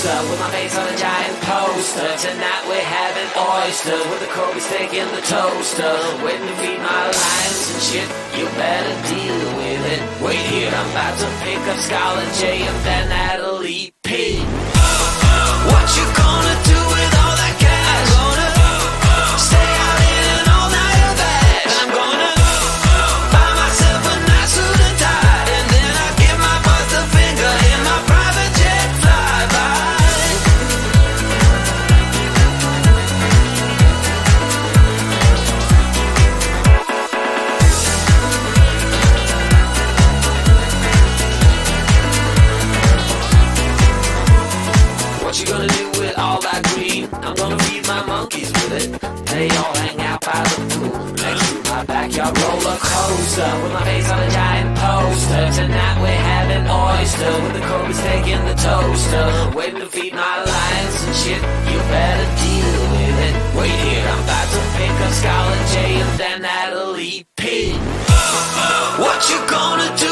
coaster with my face on a giant poster. Tonight we're having oysters with the Kobe steak in the toaster. Waiting to feed my lines and shit, you better deal with it. Wait here, I'm about to pick up Scarlett J and then Natalie P. What you gonna do with all that cash? Gonna stay out in an all-nighter bash. I'm gonna buy myself a nice suit and tie, and then I give my boss the finger in my private jet flyby. What you gonna do with all that green? I'm gonna feed my monkeys with it. They all hang out by the pool next to my backyard roller coaster with my face on a giant poster. Tonight we're having oyster with the Kobe steak in the toaster. Waiting to feed my lions and shit, you better deal with it. Wait here, I'm about to pick up Scarlett J and then Natalie P. What you gonna do